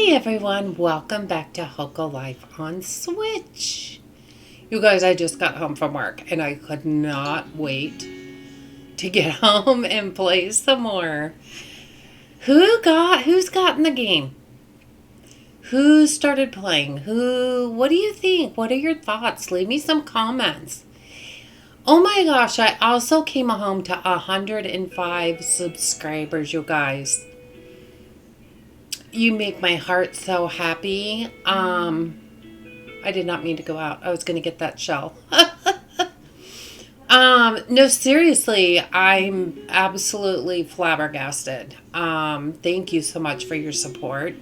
Hey everyone, welcome back to Hokko Life on Switch. You guys, I just got home from work and I could not wait to get home and play some more. Who's gotten the game? Who started playing? What do you think? What are your thoughts? Leave me some comments. Oh my gosh, I also came home to 105 subscribers, you guys. You make my heart so happy. I did not mean to go out. I was going to get that shell. No, seriously, I'm absolutely flabbergasted. Thank you so much for your support.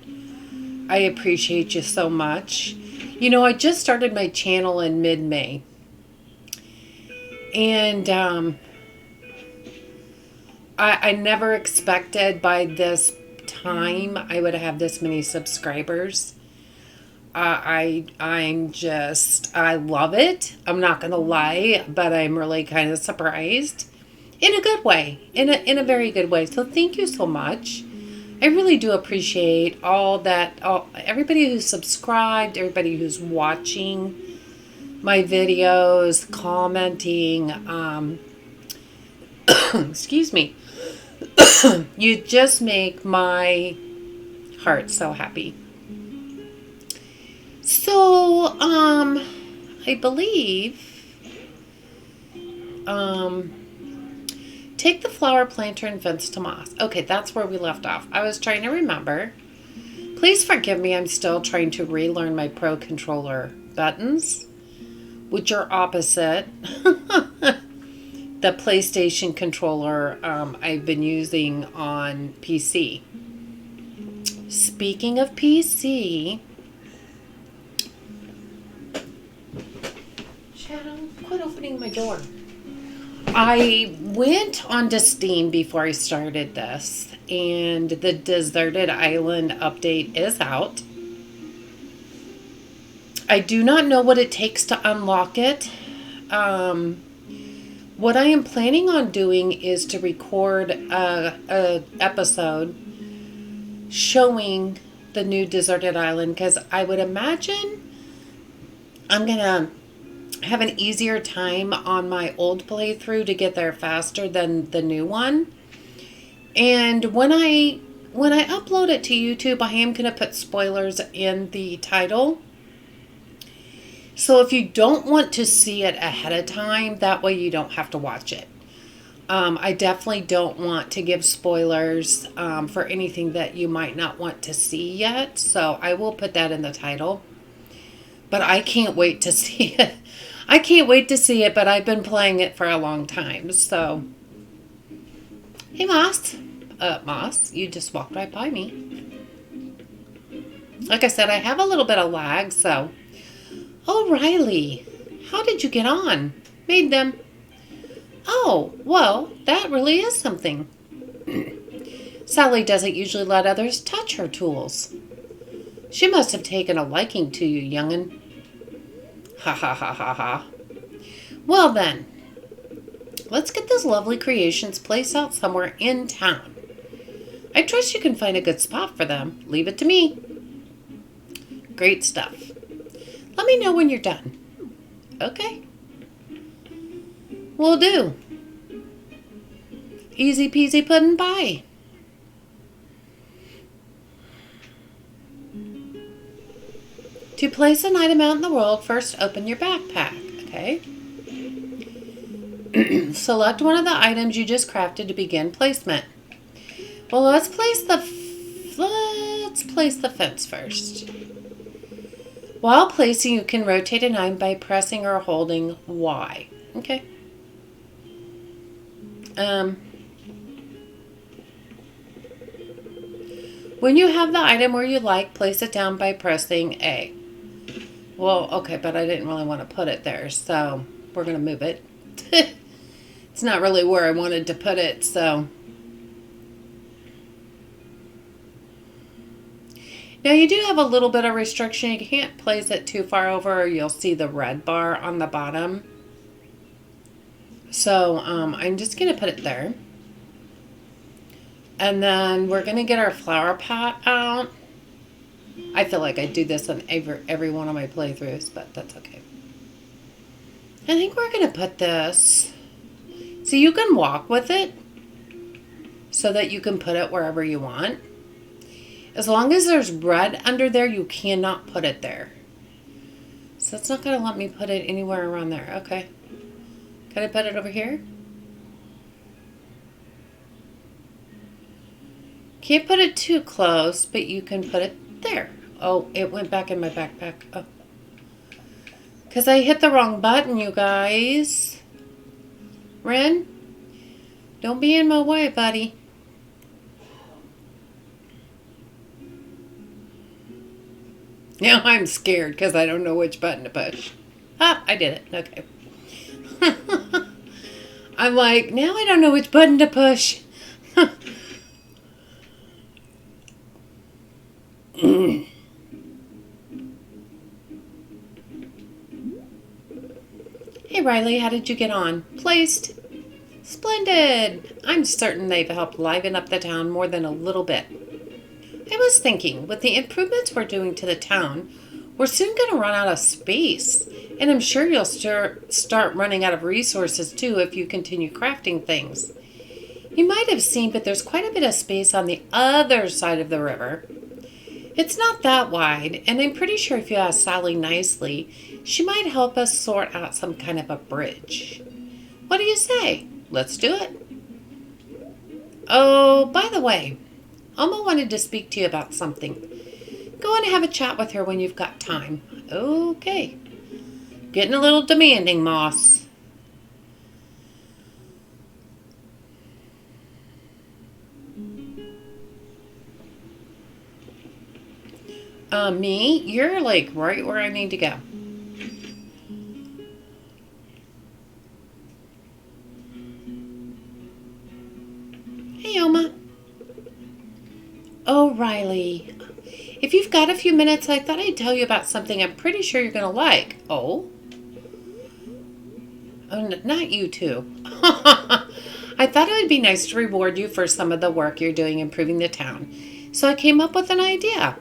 I appreciate you so much. You know, I just started my channel in mid-May. And I never expected by this time I would have this many subscribers. I love it. I'm not gonna lie, but I'm really kind of surprised in a good way, in a very good way. So thank you so much. I really do appreciate everybody who's subscribed, everybody who's watching my videos, commenting. Excuse me. You just make my heart so happy. So, I believe, take the flower planter and fence to moss. Okay, that's where we left off. I was trying to remember. Please forgive me, I'm still trying to relearn my Pro Controller buttons, which are opposite the PlayStation controller I've been using on PC. Speaking of PC... Shadow, quit opening my door. I went onto Steam before I started this, and the Deserted Island update is out. I do not know what it takes to unlock it. What I am planning on doing is to record a episode showing the new Deserted Island, because I would imagine I'm going to have an easier time on my old playthrough to get there faster than the new one. And when I upload it to YouTube, I am going to put spoilers in the title. So if you don't want to see it ahead of time, that way you don't have to watch it. I definitely don't want to give spoilers for anything that you might not want to see yet. So I will put that in the title. But I can't wait to see it. I can't wait to see it, but I've been playing it for a long time, so. Hey, Moss. Moss, you just walked right by me. Like I said, I have a little bit of lag, so. Oh, Riley, how did you get on? Made them. Oh, well, that really is something. Sally doesn't usually let others touch her tools. She must have taken a liking to you, young'un. Ha ha ha ha ha. Well then, let's get this lovely creations placed out somewhere in town. I trust you can find a good spot for them. Leave it to me. Great stuff. Let me know when you're done. Okay. Will do. Easy peasy puddin' pie. To place an item out in the world, first open your backpack, okay? Select one of the items you just crafted to begin placement. Well, let's place the fence first. While placing, you can rotate an item by pressing or holding Y. Okay. When you have the item where you like, place it down by pressing A. Well, okay, but I didn't really want to put it there, so we're going to move it. It's not really where I wanted to put it, so. Now, you do have a little bit of restriction. You can't place it too far over, or you'll see the red bar on the bottom. So, I'm just going to put it there. And then we're going to get our flower pot out. I feel like I do this on every one of my playthroughs, but that's okay. I think we're going to put this so you can walk with it so that you can put it wherever you want. As long as there's red under there, you cannot put it there. So it's not going to let me put it anywhere around there. Okay. Can I put it over here? Can't put it too close, but you can put it there. Oh, it went back in my backpack. Oh. Because I hit the wrong button, you guys. Ren, don't be in my way, buddy. Now I'm scared because I don't know which button to push. Ah, I did it. Okay. I'm like, now I don't know which button to push. Hey, Riley, how did you get on? Placed. Splendid. I'm certain they've helped liven up the town more than a little bit. I was thinking, with the improvements we're doing to the town, we're soon going to run out of space. And I'm sure you'll start running out of resources, too, if you continue crafting things. You might have seen, but there's quite a bit of space on the other side of the river. It's not that wide, and I'm pretty sure if you ask Sally nicely, she might help us sort out some kind of a bridge. What do you say? Let's do it. Oh, by the way, Alma wanted to speak to you about something. Go on and have a chat with her when you've got time. Okay. Getting a little demanding, Moss. Me? You're like right where I need to go. Hey, Oma. Oh, Riley. If you've got a few minutes, I thought I'd tell you about something I'm pretty sure you're going to like. Oh? Oh, not you two. I thought it would be nice to reward you for some of the work you're doing improving the town. So I came up with an idea.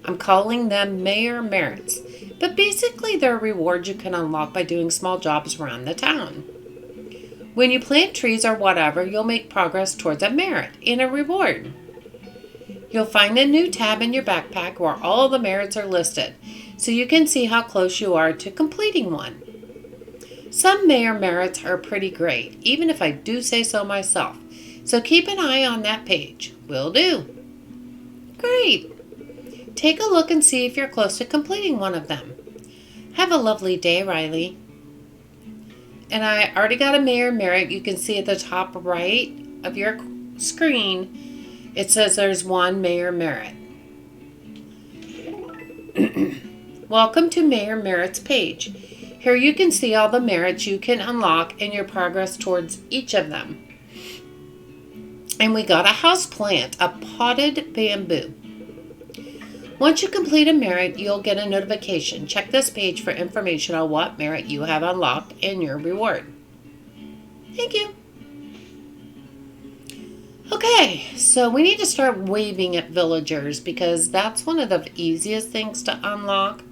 I'm calling them Mayor Merits. But basically they're rewards you can unlock by doing small jobs around the town. When you plant trees or whatever, you'll make progress towards a merit and a reward. You'll find a new tab in your backpack where all the merits are listed, so you can see how close you are to completing one. Some mayor merits are pretty great, even if I do say so myself, so keep an eye on that page. Will do. Great. Take a look and see if you're close to completing one of them. Have a lovely day, Riley. And I already got a mayor merit. You can see at the top right of your screen, it says there's one mayor merit. Welcome to Mayor Merits page. Here you can see all the merits you can unlock and your progress towards each of them. And we got a house plant, a potted bamboo. Once you complete a merit, you'll get a notification. Check this page for information on what merit you have unlocked and your reward. Thank you. Okay, so we need to start waving at villagers because that's one of the easiest things to unlock.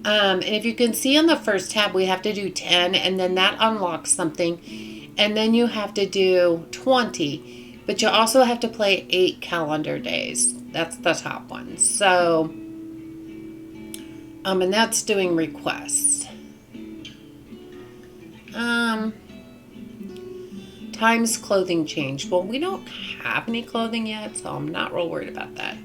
And if you can see on the first tab, we have to do 10 and then that unlocks something. And then you have to do 20, but you also have to play 8 calendar days. That's the top one. So, and that's doing requests. Times clothing change. Well, we don't have any clothing yet, so I'm not real worried about that.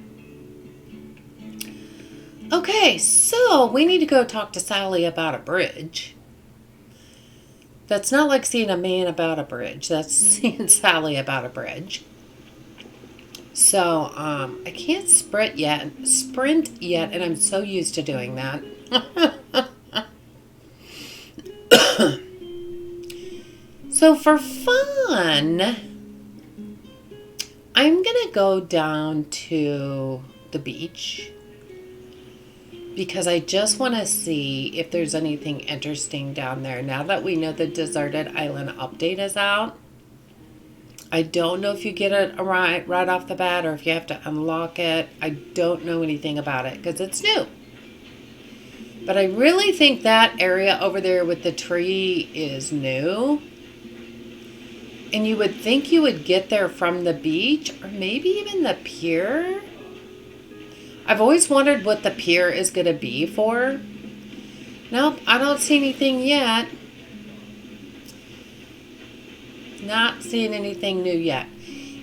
Okay, so we need to go talk to Sally about a bridge. That's not like seeing a man about a bridge. That's seeing Sally about a bridge. So, I can't sprint yet, and I'm so used to doing that. So for fun, I'm going to go down to the beach because I just want to see if there's anything interesting down there. Now that we know the Deserted Island update is out, I don't know if you get it right off the bat or if you have to unlock it. I don't know anything about it because it's new. But I really think that area over there with the tree is new. And you would think you would get there from the beach or maybe even the pier. I've always wondered what the pier is going to be for. Nope, I don't see anything yet. Not seeing anything new yet.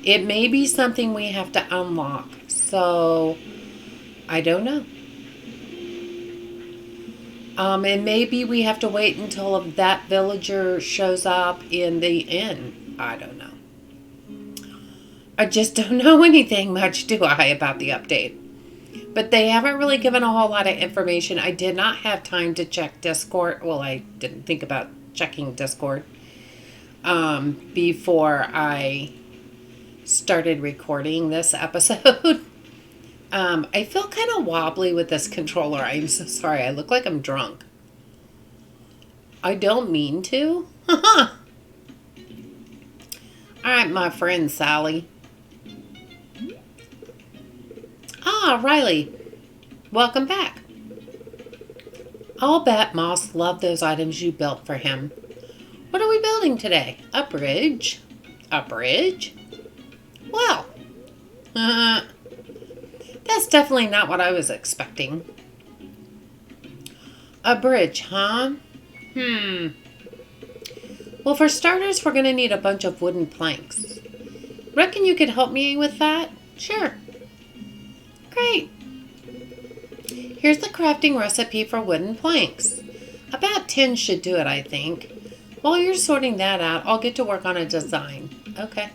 It may be something we have to unlock. So, I don't know. And maybe we have to wait until that villager shows up in the inn. I don't know. I just don't know anything much, do I, about the update. But they haven't really given a whole lot of information. I did not have time to check Discord. Well, I didn't think about checking Discord before I started recording this episode. I feel kind of wobbly with this controller. I'm so sorry. I look like I'm drunk. I don't mean to. All right, my friend Sally. Ah, Riley. Welcome back. I'll bet Moss loved those items you built for him. What are we building today? A bridge? A bridge? Well, that's definitely not what I was expecting. A bridge, huh? Well, for starters, we're going to need a bunch of wooden planks. Reckon you could help me with that? Sure. Great. Here's the crafting recipe for wooden planks. About 10 should do it, I think. While you're sorting that out, I'll get to work on a design. Okay.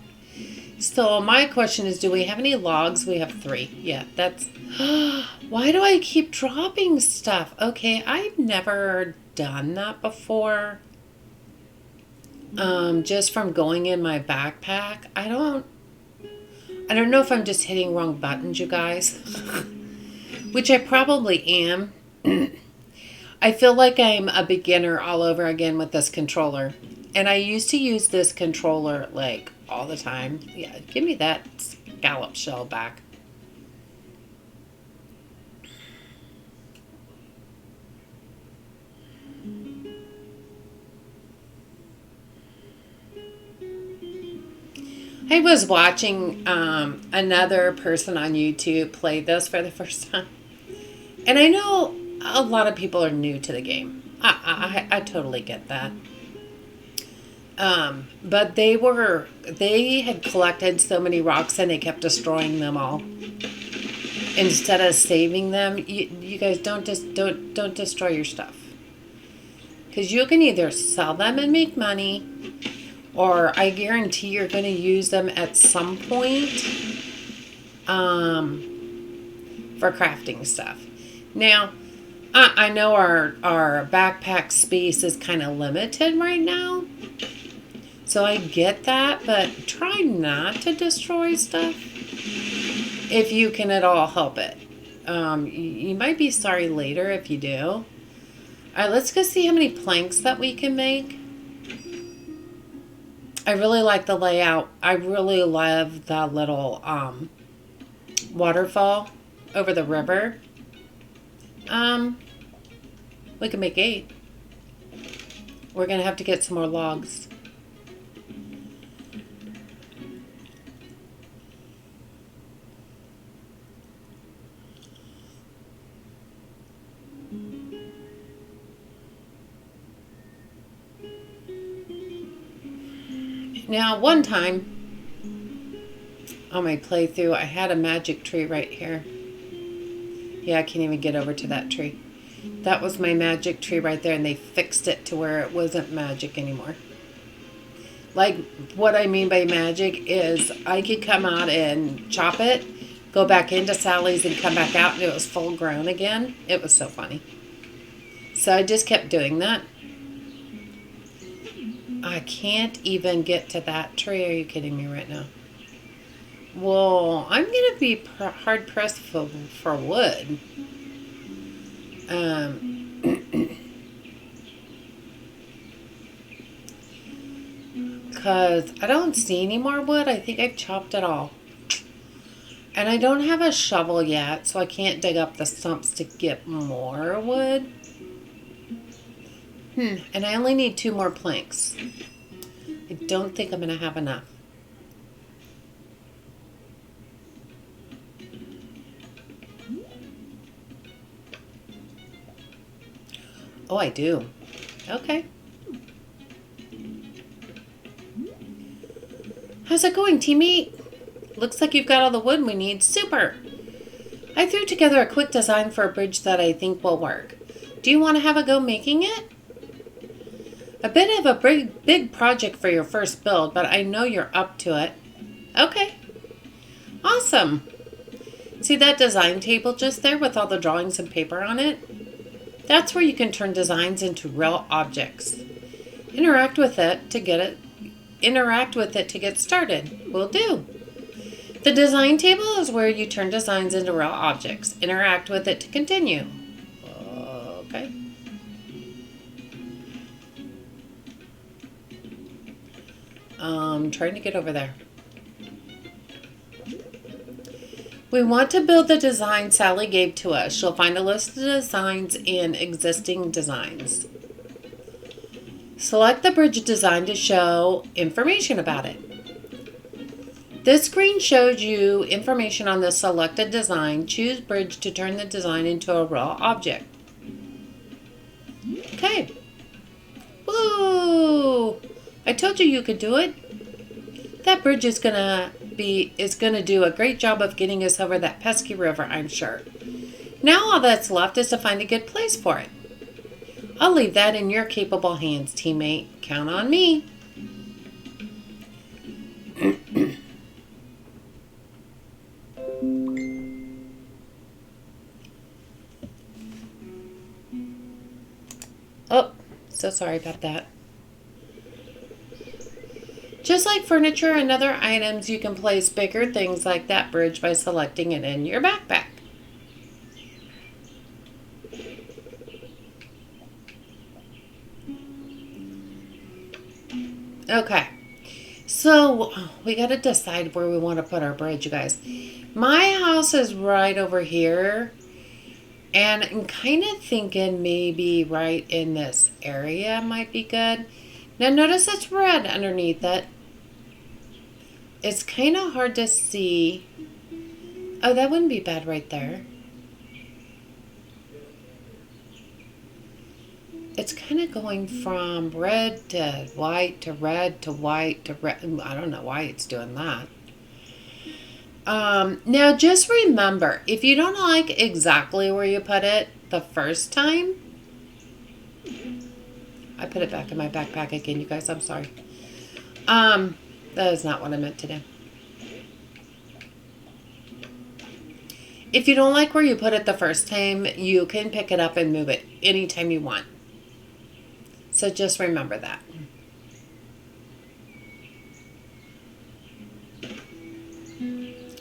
So my question is, do we have any logs? We have 3. Yeah, that's... Why do I keep dropping stuff? Okay, I've never done that before. Just from going in my backpack. I don't know if I'm just hitting wrong buttons, you guys. Which I probably am. I feel like I'm a beginner all over again with this controller. And I used to use this controller like all the time. Yeah, give me that scallop shell back. I was watching another person on YouTube play this for the first time. And I know a lot of people are new to the game. I totally get that. But they had collected so many rocks and they kept destroying them all. Instead of saving them, you guys don't destroy your stuff. Because you can either sell them and make money, or I guarantee you're going to use them at some point for crafting stuff. Now, I know our backpack space is kind of limited right now. So I get that, but try not to destroy stuff if you can at all help it. You might be sorry later if you do. All right, let's go see how many planks that we can make. I really like the layout. I really love the little waterfall over the river. We can make 8. We're going to have to get some more logs. Now, one time on my playthrough, I had a magic tree right here. Yeah, I can't even get over to that tree. That was my magic tree right there, and they fixed it to where it wasn't magic anymore. Like, what I mean by magic is I could come out and chop it, go back into Sally's and come back out, and it was full grown again. It was so funny. So I just kept doing that. I can't even get to that tree. Are you kidding me right now? Well, I'm going to be hard-pressed for wood. because I don't see any more wood. I think I've chopped it all. And I don't have a shovel yet, so I can't dig up the stumps to get more wood. And I only need 2 more planks. I don't think I'm going to have enough. Oh, I do. Okay. How's it going, teammate? Looks like you've got all the wood we need. Super! I threw together a quick design for a bridge that I think will work. Do you want to have a go making it? A bit of a big project for your first build, but I know you're up to it. Okay. Awesome. See that design table just there with all the drawings and paper on it? That's where you can turn designs into real objects. Interact with it to get started. Will do. The design table is where you turn designs into real objects. Interact with it to continue. Okay. Trying to get over there. We want to build the design Sally gave to us. She'll find a list of designs in existing designs. Select the bridge design to show information about it. This screen shows you information on the selected design. Choose bridge to turn the design into a raw object. Okay. Woo! I told you you could do it. That bridge is gonna do a great job of getting us over that pesky river, I'm sure. Now all that's left is to find a good place for it. I'll leave that in your capable hands, teammate. Count on me. Oh, so sorry about that. Just like furniture and other items, you can place bigger things like that bridge by selecting it in your backpack. Okay, so we got to decide where we want to put our bridge, you guys. My house is right over here, and I'm kind of thinking maybe right in this area might be good. Now notice it's red underneath it. It's kind of hard to see. Oh, that wouldn't be bad right there. It's kind of going from red to white to red to white to red. I don't know why it's doing that. Now just remember, if you don't like exactly where you put it the first time, I put it back in my backpack again, you guys. I'm sorry. That is not what I meant to do. If you don't like where you put it the first time, you can pick it up and move it anytime you want. So just remember that.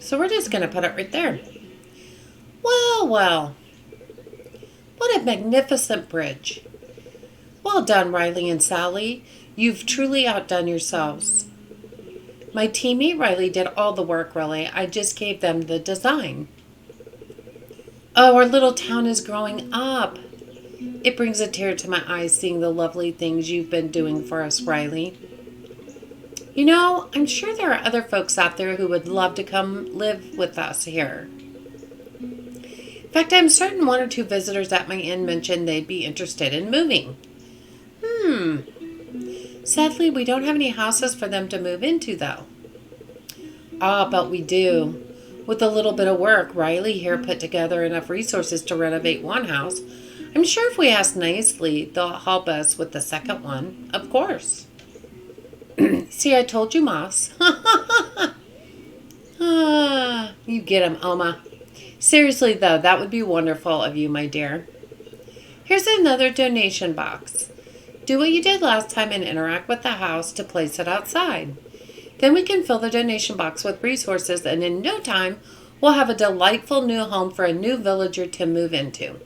So we're just going to put it right there. Well, well. What a magnificent bridge. Well done, Riley and Sally. You've truly outdone yourselves. My teammate Riley did all the work, really. I just gave them the design. Oh, our little town is growing up. It brings a tear to my eyes seeing the lovely things you've been doing for us, Riley. You know, I'm sure there are other folks out there who would love to come live with us here. In fact, I'm certain 1 or 2 visitors at my inn mentioned they'd be interested in moving. Sadly, we don't have any houses for them to move into, though. Ah, but we do. With a little bit of work, Riley here put together enough resources to renovate one house. I'm sure if we ask nicely, they'll help us with the second one. Of course. See, I told you, Moss. You get him, Oma. Seriously, though, that would be wonderful of you, my dear. Here's another donation box. Do what you did last time and interact with the house to place it outside. Then we can fill the donation box with resources, and in no time, we'll have a delightful new home for a new villager to move into.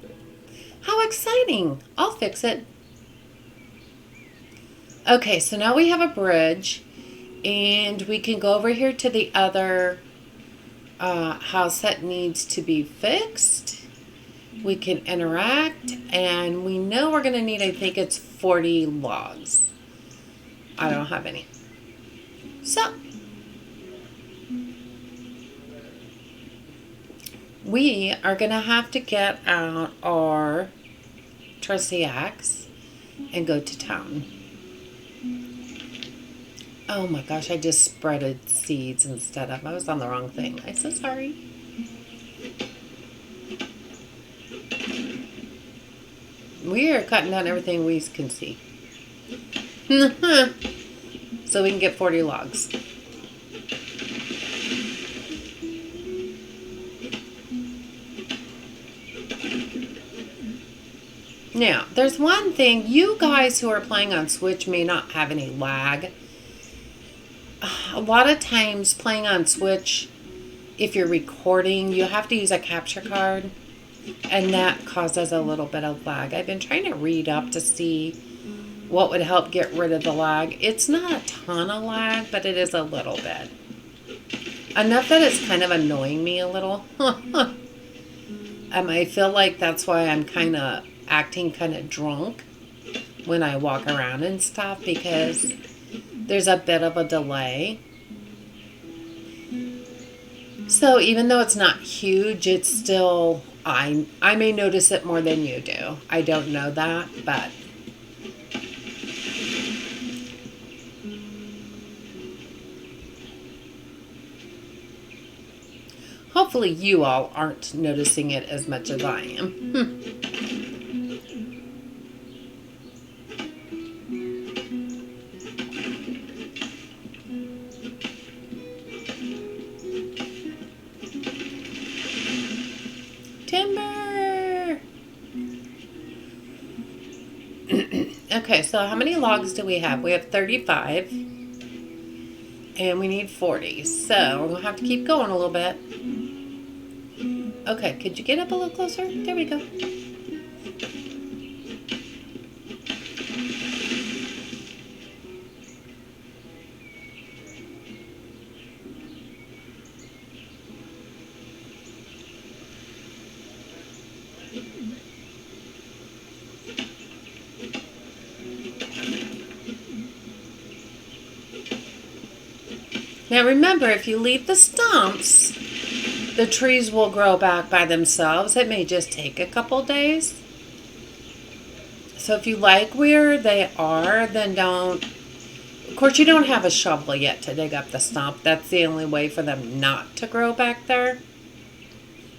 How exciting! I'll fix it. Okay, so now we have a bridge. And we can go over here to the other house that needs to be fixed. We can interact, and we know we're going to need, I think it's 40 logs. I don't have any. So, we are going to have to get out our trusty axe and go to town. Oh my gosh, I just spreaded seeds instead of, I was on the wrong thing. I'm so sorry. We are cutting down everything we can see. So we can get 40 logs. Now, there's one thing. You guys who are playing on Switch may not have any lag. A lot of times playing on Switch, if you're recording, you have to use a capture card. And that causes a little bit of lag. I've been trying to read up to see what would help get rid of the lag. It's not a ton of lag, but it is a little bit. Enough that it's kind of annoying me a little. I feel like that's why I'm kind of acting kind of drunk when I walk around and stuff, because there's a bit of a delay. So even though it's not huge, it's still, I may notice it more than you do. I don't know that, but hopefully you all aren't noticing it as much as I am. Timber! Okay, so how many logs do we have? We have 35. And we need 40. So we're going to have to keep going a little bit. Okay, could you get up a little closer? There we go. Now remember, if you leave the stumps, the trees will grow back by themselves. It may just take a couple days. So if you like where they are, then don't. Of course, you don't have a shovel yet to dig up the stump. That's the only way for them not to grow back there.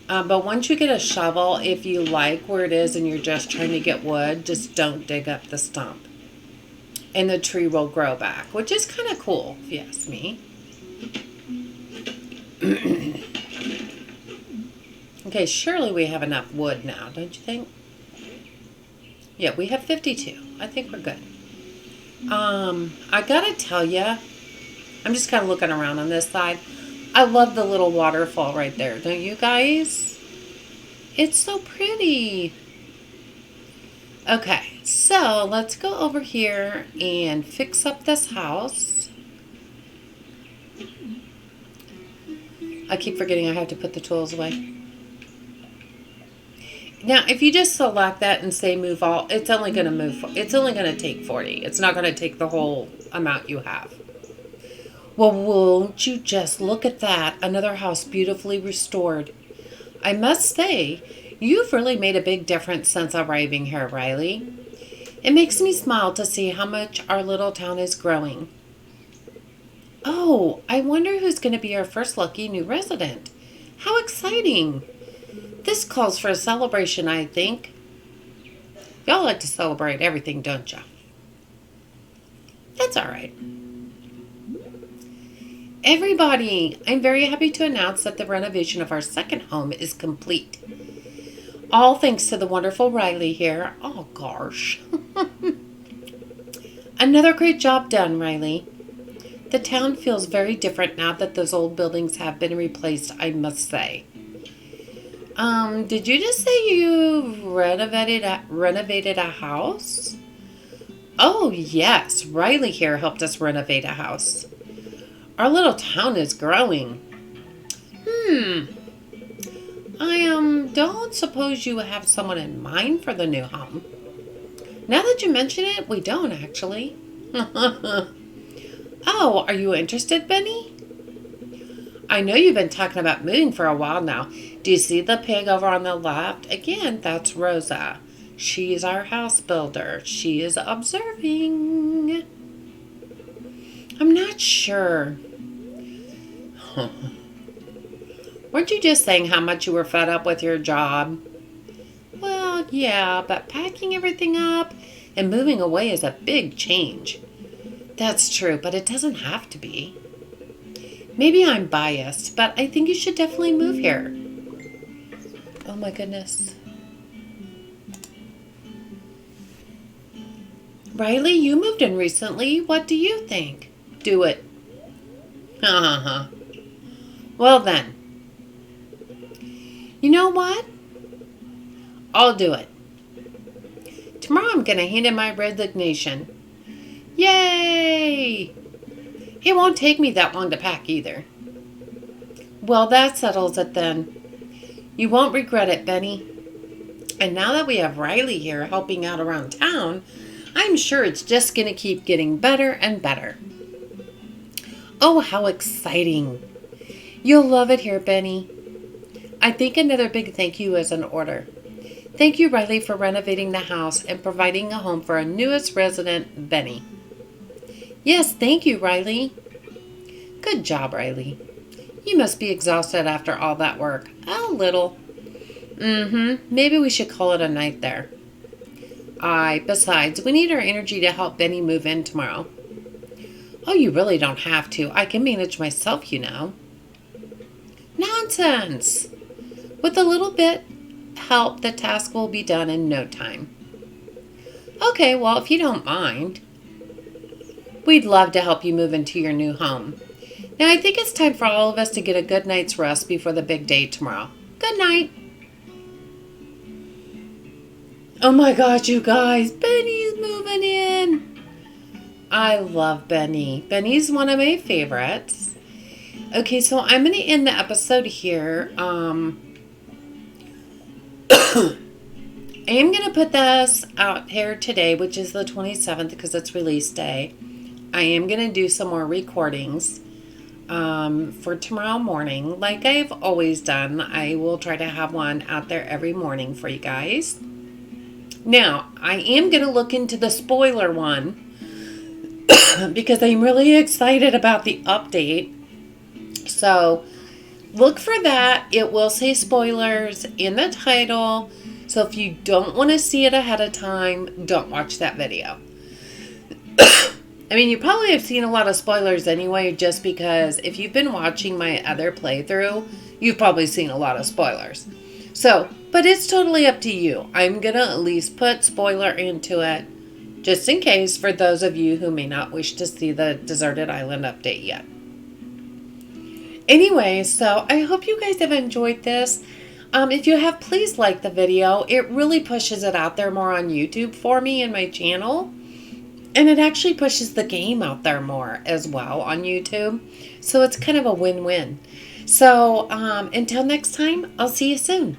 But once you get a shovel, if you like where it is and you're just trying to get wood, just don't dig up the stump. And the tree will grow back, which is kind of cool, if you ask me. Okay, surely we have enough wood now, don't you think? Yeah, we have 52. I think we're good. I gotta tell you, I'm just kind of looking around on this side. I love the little waterfall right there, don't you guys? It's so pretty. Okay, so let's go over here and fix up this house. I keep forgetting I have to put the tools away. Now, if you just select that and say move all, it's only going to move. It's only going to take 40. It's not going to take the whole amount you have. Well, won't you just look at that? Another house beautifully restored. I must say, you've really made a big difference since arriving here, Riley. It makes me smile to see how much our little town is growing. Oh, I wonder who's going to be our first lucky new resident. How exciting! This calls for a celebration, I think. Y'all like to celebrate everything, don't ya? That's all right. Everybody, I'm very happy to announce that the renovation of our second home is complete. All thanks to the wonderful Riley here. Oh, gosh. Another great job done, Riley. The town feels very different now that those old buildings have been replaced, I must say. Did you just say you renovated a house? Oh, yes. Riley here helped us renovate a house. Our little town is growing. I don't suppose you have someone in mind for the new home. Now that you mention it, we don't actually. Oh, are you interested, Benny? I know you've been talking about moving for a while now. Do you see the pig over on the left? Again, that's Rosa. She's our house builder. She is observing. I'm not sure. Weren't you just saying how much you were fed up with your job? Well, yeah, but packing everything up and moving away is a big change. That's true, but it doesn't have to be. Maybe I'm biased, but I think you should definitely move here. Oh my goodness. Riley, you moved in recently. What do you think? Do it. Well then. You know what? I'll do it. Tomorrow I'm going to hand in my resignation. Yay! It won't take me that long to pack either. Well, that settles it then. You won't regret it, Benny. And now that we have Riley here helping out around town, I'm sure it's just going to keep getting better and better. Oh, how exciting. You'll love it here, Benny. I think another big thank you is in order. Thank you, Riley, for renovating the house and providing a home for our newest resident, Benny. Yes, thank you, Riley. Good job, Riley. You must be exhausted after all that work. A little. Maybe we should call it a night there. Besides, we need our energy to help Benny move in tomorrow. Oh, you really don't have to. I can manage myself, you know. Nonsense! With a little bit help, the task will be done in no time. Okay, well, if you don't mind. We'd love to help you move into your new home. Now, I think it's time for all of us to get a good night's rest before the big day tomorrow. Good night. Oh my gosh, you guys, Benny's moving in. I love Benny. Benny's one of my favorites. Okay, so I'm going to end the episode here. I am going to put this out here today, which is the 27th because it's release day. I am going to do some more recordings for tomorrow morning. Like I've always done, I will try to have one out there every morning for you guys. Now, I am going to look into the spoiler one because I'm really excited about the update. So, look for that. It will say spoilers in the title. So, if you don't want to see it ahead of time, don't watch that video. I mean, you probably have seen a lot of spoilers anyway, just because if you've been watching my other playthrough, you've probably seen a lot of spoilers. So, but it's totally up to you. I'm going to at least put spoiler into it, just in case for those of you who may not wish to see the Deserted Island update yet. Anyway, so I hope you guys have enjoyed this. If you have, please like the video. It really pushes it out there more on YouTube for me and my channel. And it actually pushes the game out there more as well on YouTube. So it's kind of a win-win. So until next time, I'll see you soon.